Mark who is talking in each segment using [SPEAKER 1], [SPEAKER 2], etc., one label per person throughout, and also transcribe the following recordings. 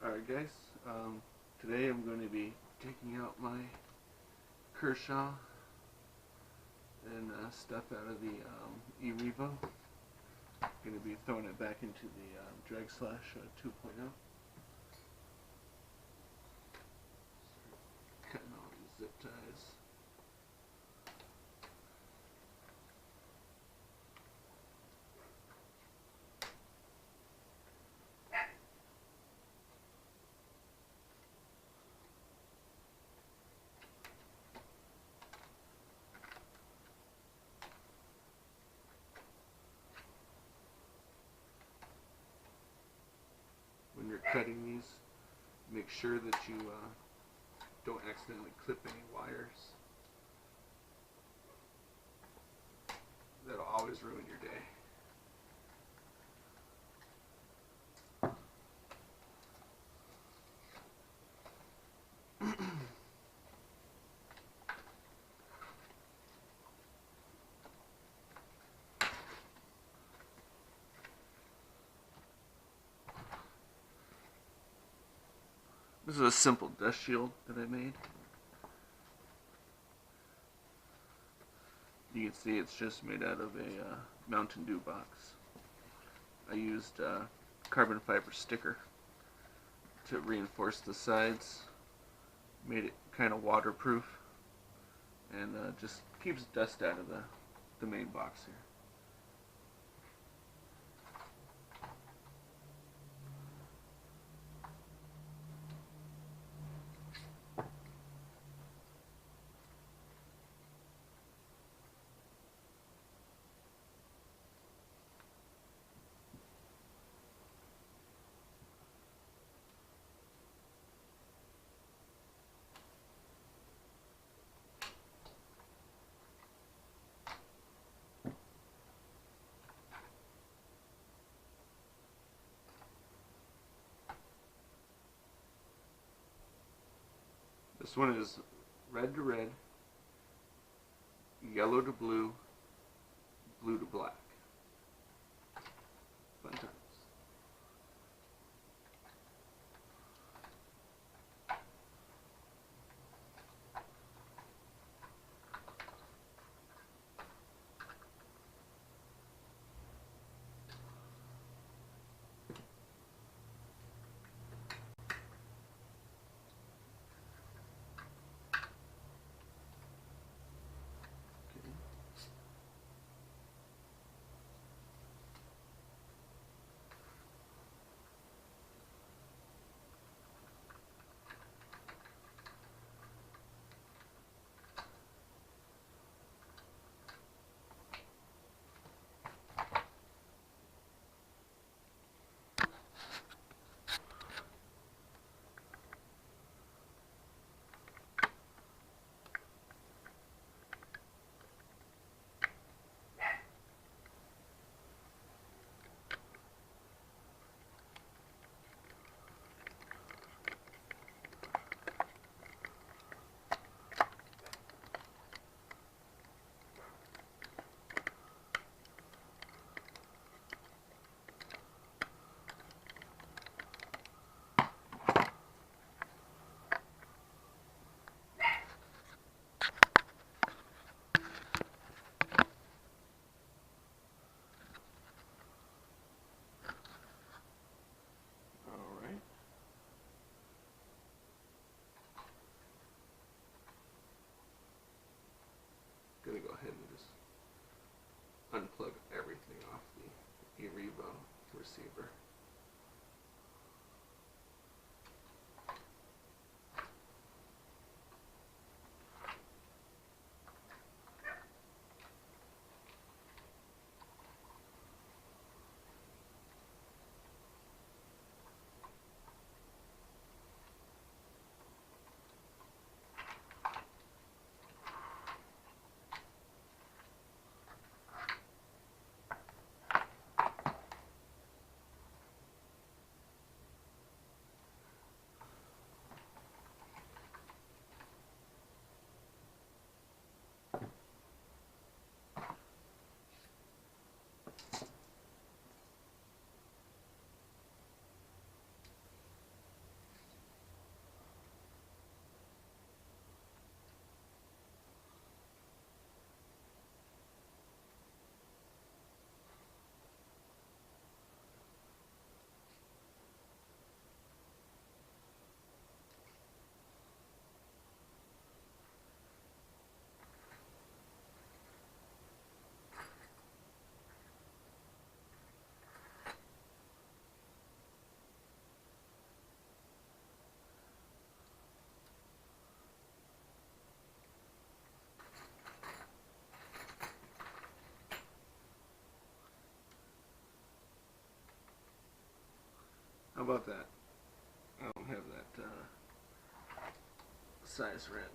[SPEAKER 1] Alright guys, today I'm going to be taking out my Kershaw and stuff out of the Revo. Going to be throwing it back into the DragSlash 2.0. Cutting all these zip ties. When you're cutting these, make sure that you don't accidentally clip any wires. That'll always ruin your day. This is a simple dust shield that I made. You can see it's just made out of a Mountain Dew box. I used carbon fiber sticker to reinforce the sides. Made it kind of waterproof and just keeps dust out of the main box here. This one is red to red, yellow to blue, blue to black. Fun times. Gonna go ahead and just unplug everything off the Revo receiver. How about that? I don't have that size wrench.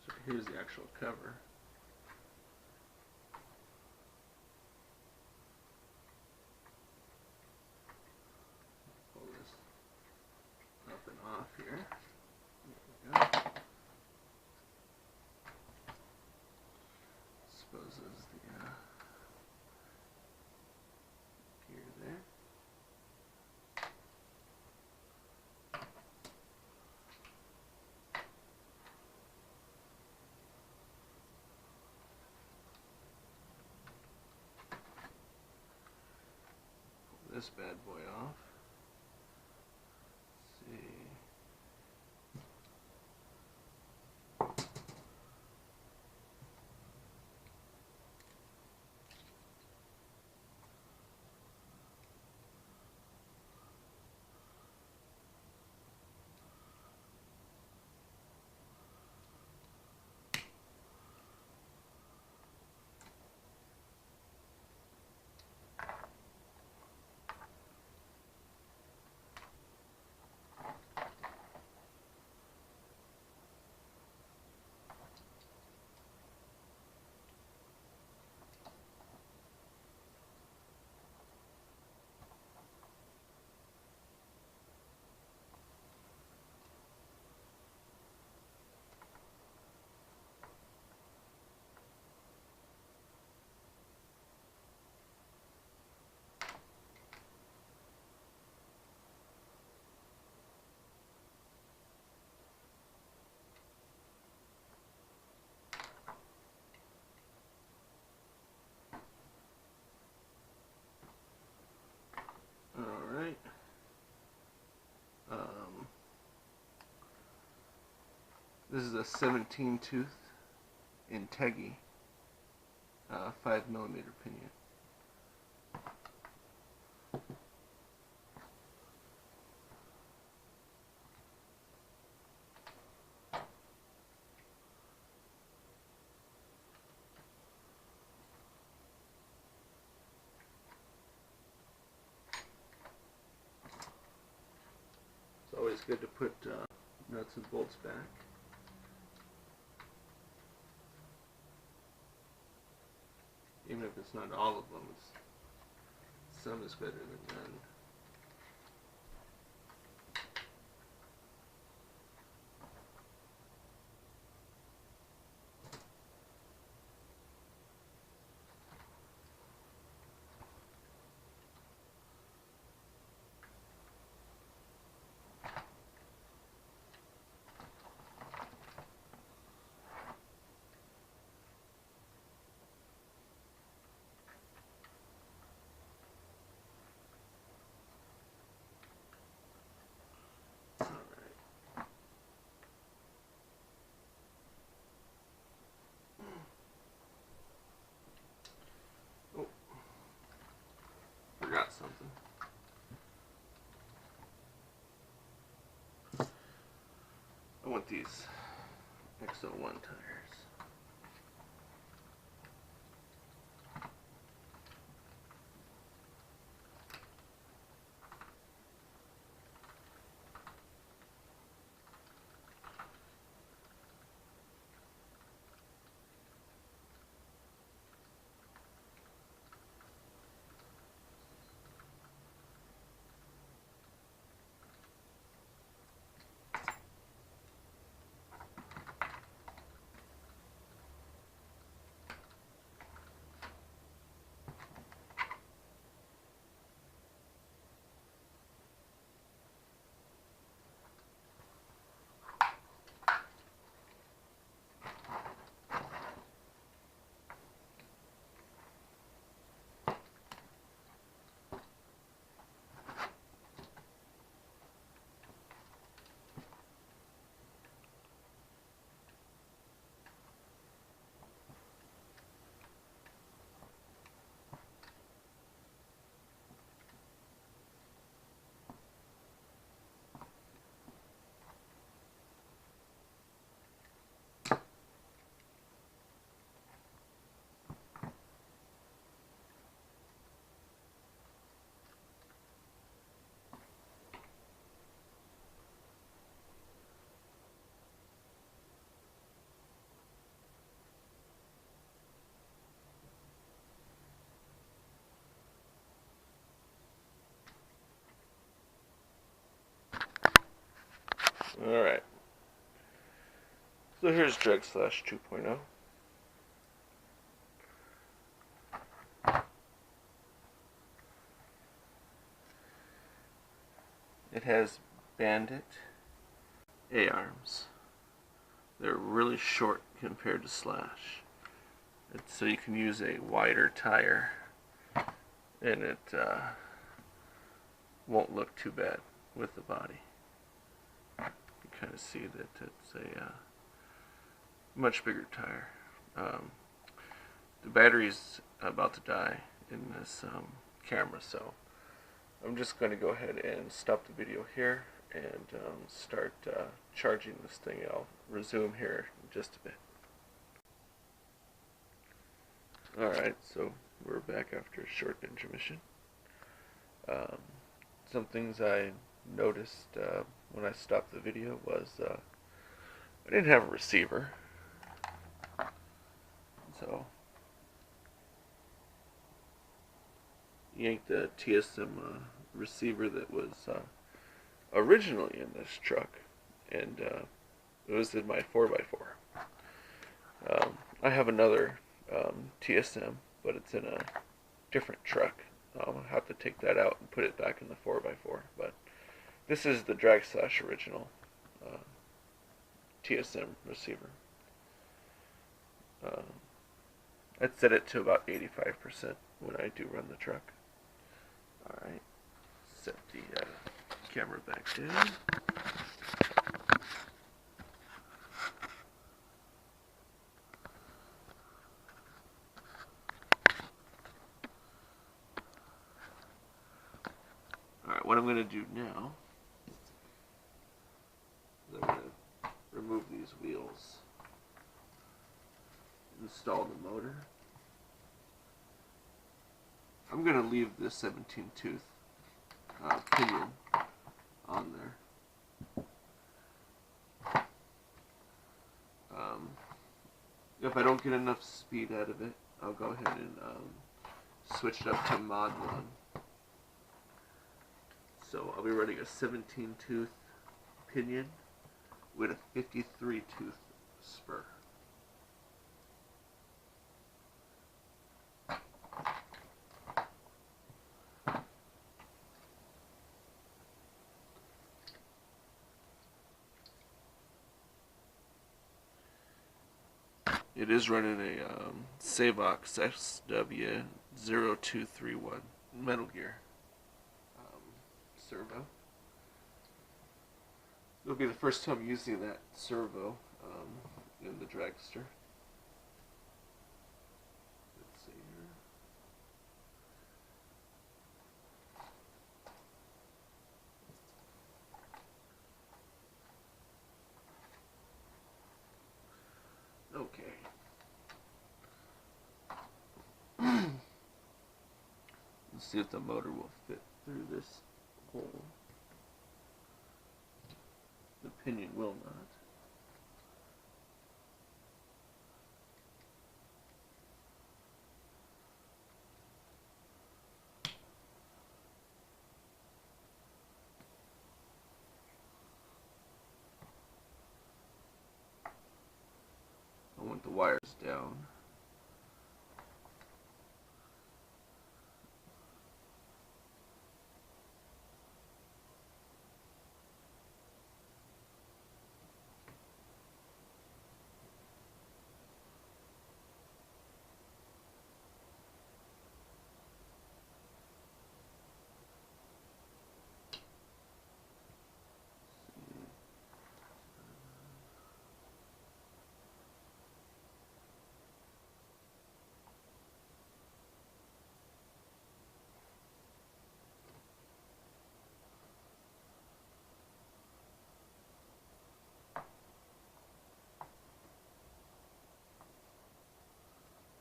[SPEAKER 1] So here's the actual cover. Pull this up and off here. There we go. Supposes the gear there. Pull this bad boy off. Let's see. Alright. This is a 17 tooth Integi 5mm pinion. It's always good to put nuts and bolts back. Even if it's not all of them, some is better than none. Forgot something. I want these XO1 tires. Alright. So here's DragSlash 2.0. It has Bandit A-arms. They're really short compared to Slash. So you can use a wider tire and it won't look too bad with the body. You kind of see that it's a much bigger tire. The battery's about to die in this camera, so I'm just going to go ahead and stop the video here and start charging this thing. I'll resume here in just a bit. Alright, so we're back after a short intermission. Some things I noticed when I stopped the video was I didn't have a receiver. So yanked the TSM receiver that was originally in this truck, and it was in my 4x4. I have another TSM, but it's in a different truck. I'll have to take that out and put it back in the 4x4. But this is the DragSlash original TSM receiver. I'd set it to about 85% when I do run the truck. Alright, set the camera back down. Alright, what I'm going to do now is I'm going to remove these wheels, install the motor. I'm going to leave this 17 tooth pinion on there. If I don't get enough speed out of it, I'll go ahead and switch it up to Mod 1. So I'll be running a 17 tooth pinion with a 53 tooth spur. It is running a Savox SW0231 Metal Gear servo. It'll be the first time using that servo in the dragster. Let's see here. Okay. Let's see if the motor will fit through this hole. The pinion will not. I want the wires down.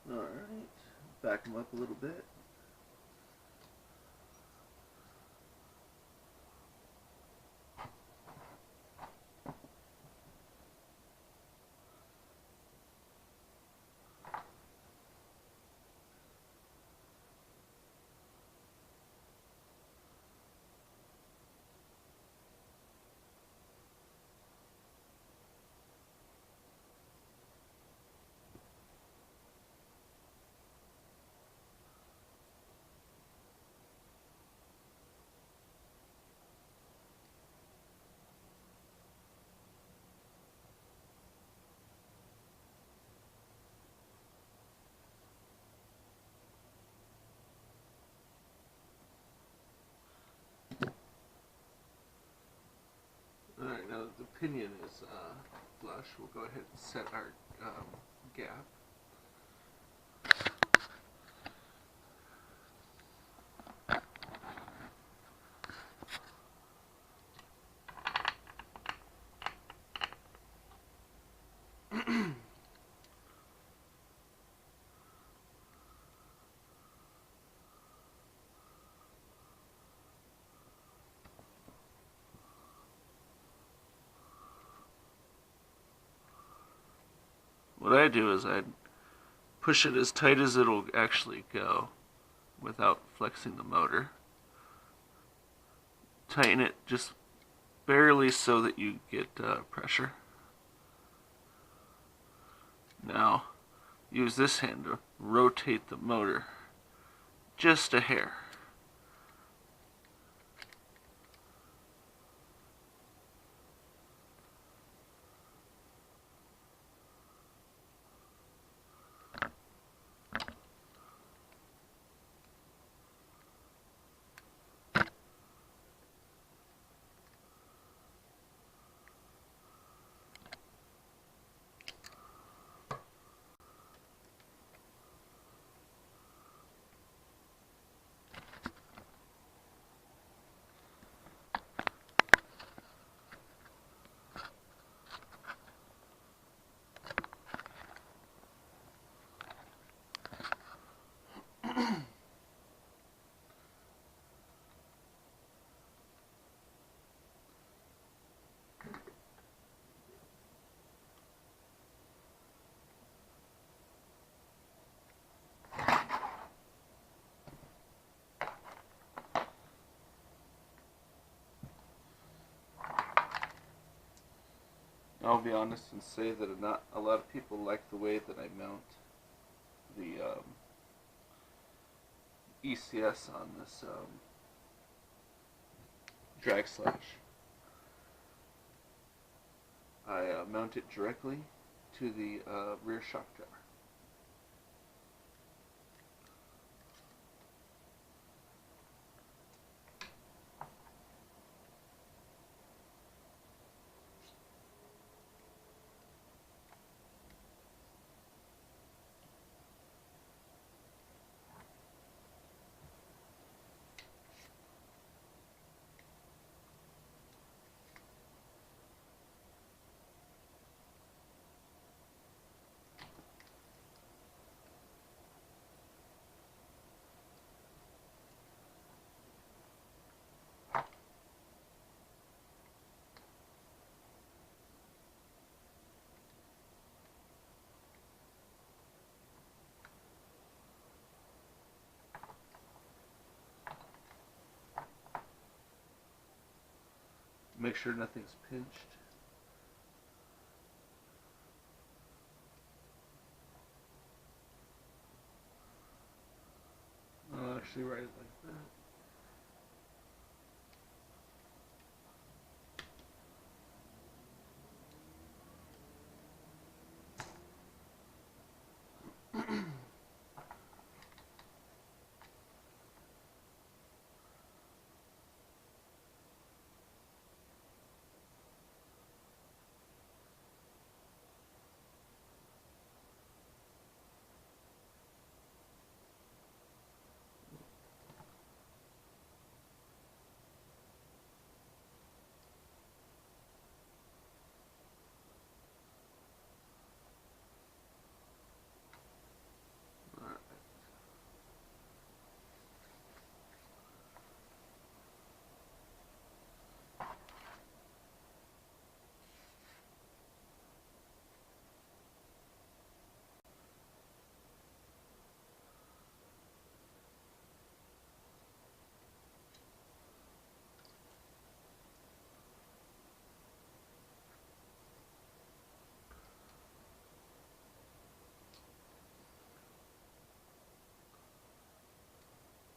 [SPEAKER 1] Alright, back them up a little bit. pinion is flush, we'll go ahead and set our gap. What I do is I push it as tight as it'll actually go without flexing the motor. Tighten it just barely so that you get pressure. Now use this hand to rotate the motor just a hair. I'll be honest and say that not a lot of people like the way that I mount the ECS on this DragSlash. I mount it directly to the rear shock tower. Make sure nothing's pinched. I'll actually write it like that.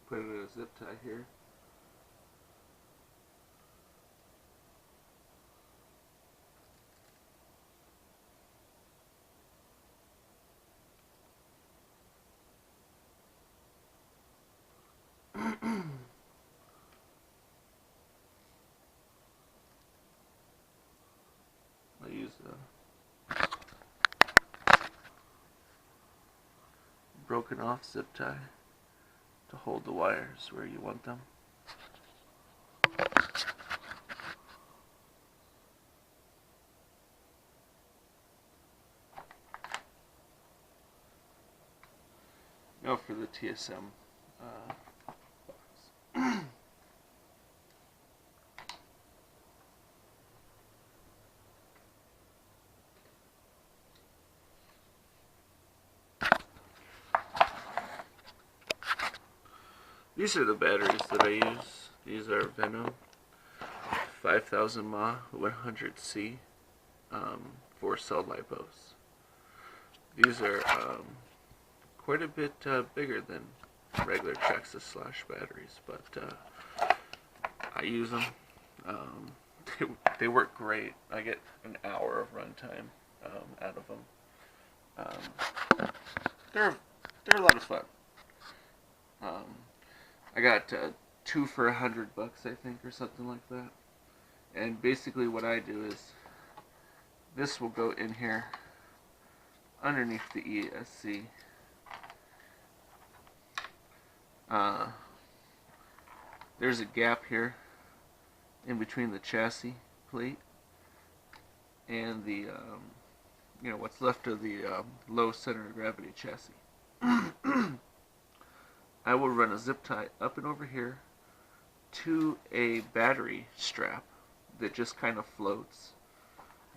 [SPEAKER 1] Put it in a zip tie here. broken off zip tie to hold the wires where you want them. Now for the TSM box. These are the batteries that I use. These are Venom 5000 mAh 100C 4-cell lipos. These are quite a bit bigger than regular Traxxas batteries, but I use them. They work great. I get an hour of runtime out of them. They're a lot of fun. I got 2 for $100, I think, or something like that. And basically, what I do is this will go in here underneath the ESC. There's a gap here in between the chassis plate and the what's left of the low center of gravity chassis. I will run a zip tie up and over here to a battery strap that just kind of floats.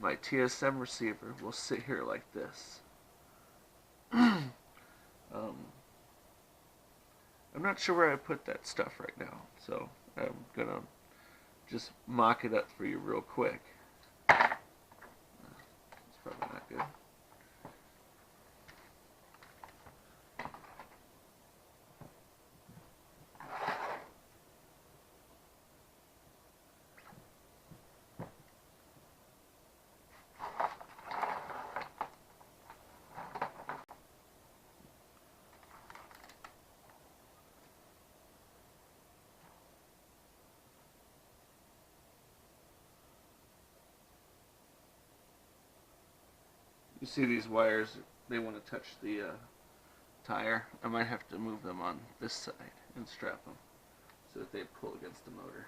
[SPEAKER 1] My TSM receiver will sit here like this. I'm not sure where I put that stuff right now, so I'm gonna just mock it up for you real quick. It's probably not good. You see these wires, they want to touch the tire. I might have to move them on this side and strap them so that they pull against the motor.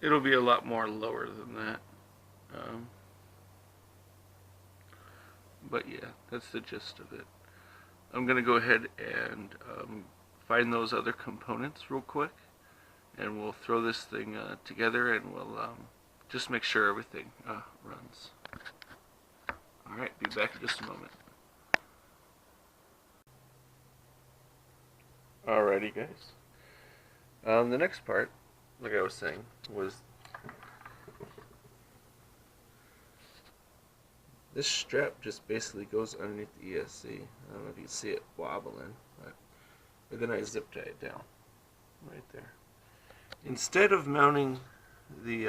[SPEAKER 1] It'll be a lot more lower than that. But yeah, that's the gist of it. I'm going to go ahead and find those other components real quick, and we'll throw this thing together, and we'll just make sure everything runs. Alright, be back in just a moment. Alrighty guys. The next part, like I was saying, was this strap just basically goes underneath the ESC. I don't know if you can see it wobbling, but then I zip tie it down right there. Instead of mounting the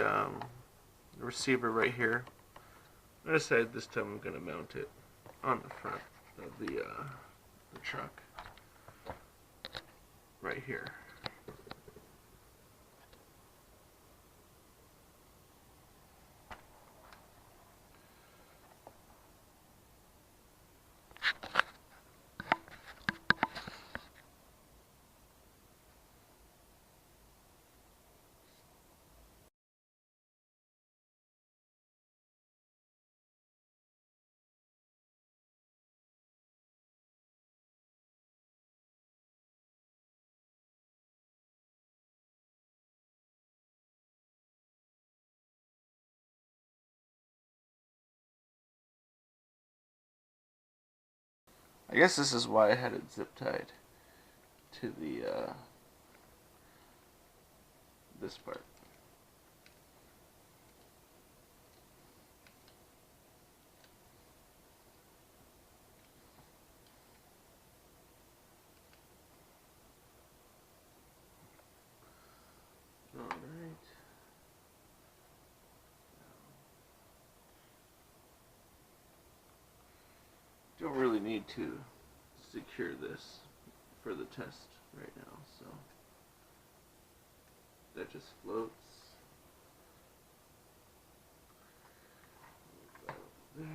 [SPEAKER 1] receiver right here, I decided this time I'm going to mount it on the front of the truck right here. I guess this is why I had it zip tied to the this part. Alright. Don't really need to secure this for the test right now, so that just floats. There.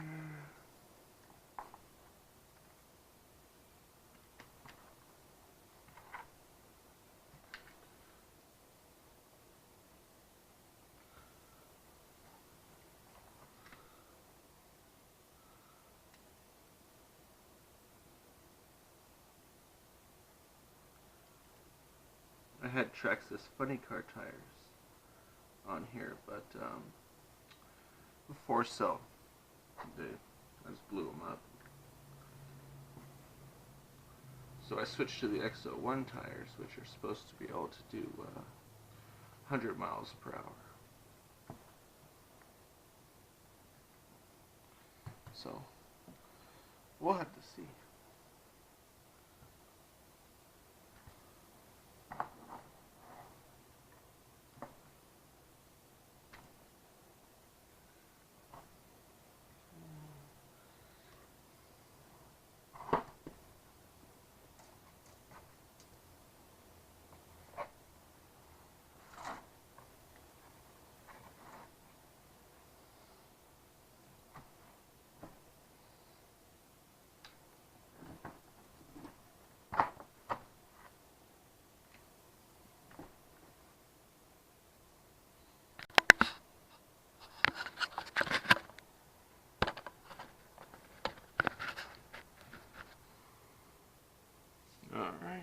[SPEAKER 1] I had Traxxas funny car tires on here, but before so, I just blew them up. So I switched to the XO1 tires, which are supposed to be able to do 100 miles per hour. So we'll have to see. Alright.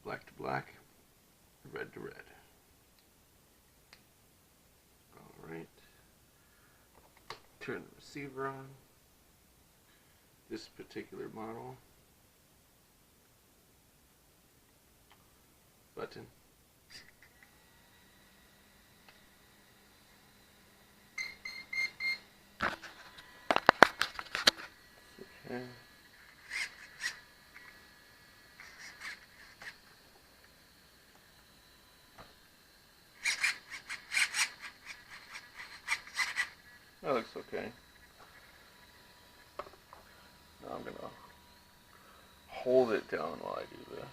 [SPEAKER 1] Black to black, red to red. Alright. Turn the receiver on. This particular model. Button. Okay. That looks okay. Now I'm going to hold it down while I do this.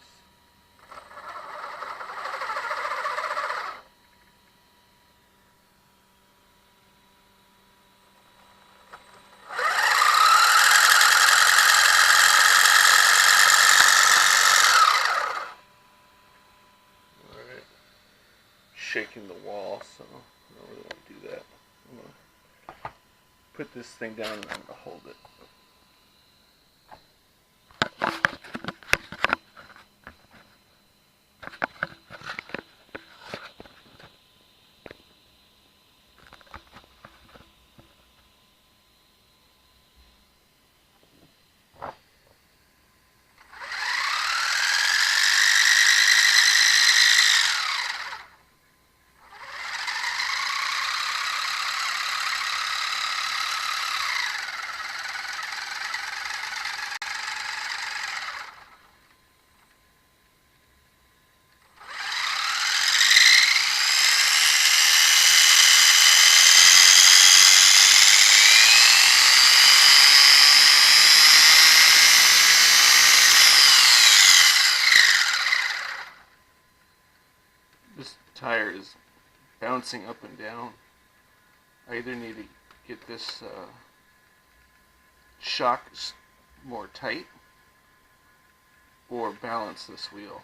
[SPEAKER 1] Alright. Shaking the wall, so I don't really want to do that. I'm going to put this thing down and I'm going to hold it. bouncing up and down. I either need to get this shock more tight or balance this wheel.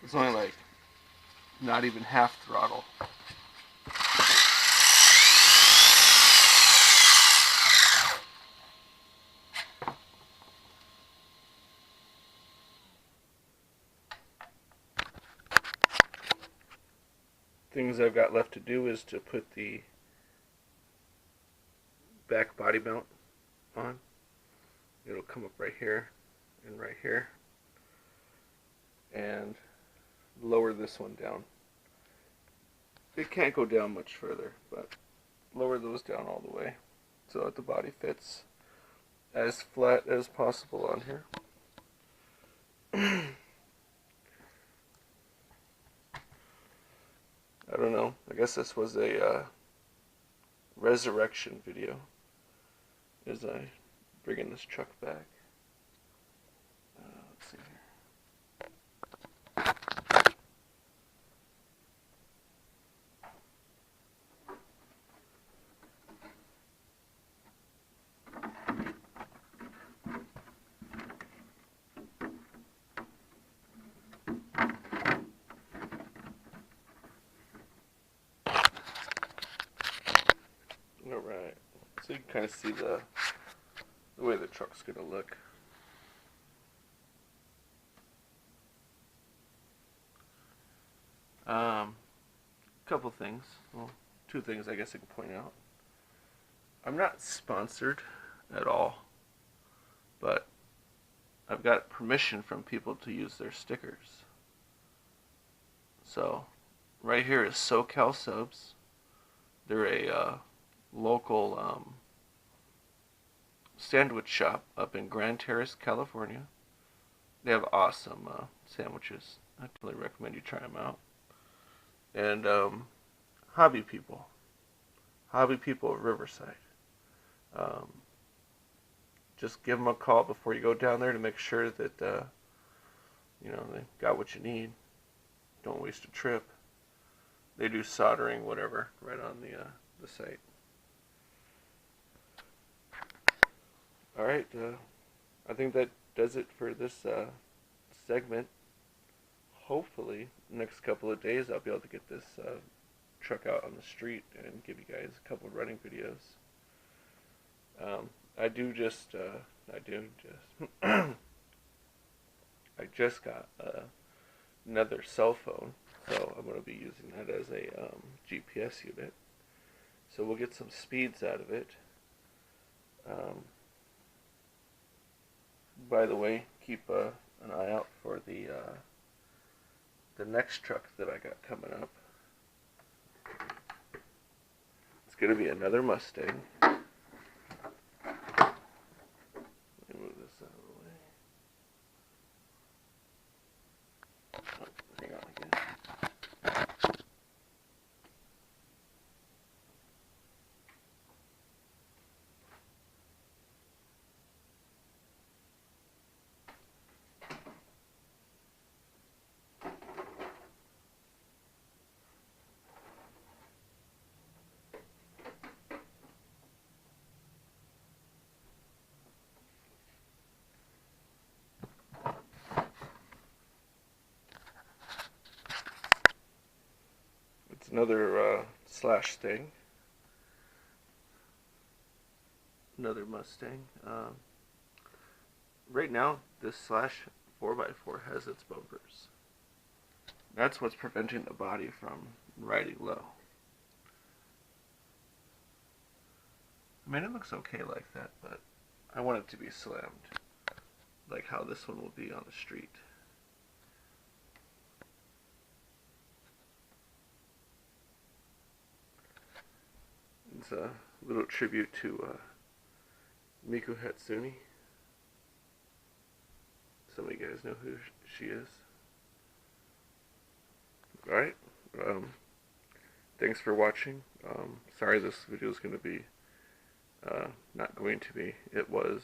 [SPEAKER 1] It's only like not even half throttle. Things I've got left to do is to put the back body mount on. It'll come up right here and right here, and lower this one down. It can't go down much further, but lower those down all the way so that the body fits as flat as possible on here. I don't know, I guess this was a resurrection video as I bring in this truck back. Let's see here. Alright, so you can kind of see the way the truck's going to look. Couple things, well, two things I guess I can point out. I'm not sponsored at all, but I've got permission from people to use their stickers. So, right here is SoCal Subs. They're a local sandwich shop up in Grand Terrace, California. They have awesome sandwiches. I totally recommend you try them out. And Hobby People of Riverside. Just give them a call before you go down there to make sure that you know, they got what you need. Don't waste a trip. They do soldering, whatever, right on the site. Alright, I think that does it for this segment. Hopefully, next couple of days I'll be able to get this truck out on the street and give you guys a couple of running videos. I just got another cell phone, so I'm going to be using that as a GPS unit. So we'll get some speeds out of it. By the way, keep an eye out for the next truck that I got coming up. It's going to be another Mustang. Let me move this out of the way. Oh, hang on again. It's another Slash thing. Another Mustang. Right now, this Slash 4x4 has its bumpers. That's what's preventing the body from riding low. I mean, it looks okay like that, but I want it to be slammed, like how this one will be on the street. It's a little tribute to Miku Hatsune. Some of you guys know who she is. Alright, thanks for watching. Sorry this video is going to be, not going to be. It was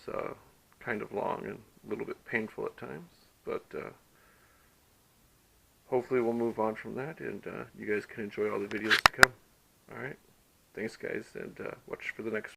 [SPEAKER 1] kind of long and a little bit painful at times, but hopefully we'll move on from that, and you guys can enjoy all the videos to come. Alright, thanks guys, and watch for the next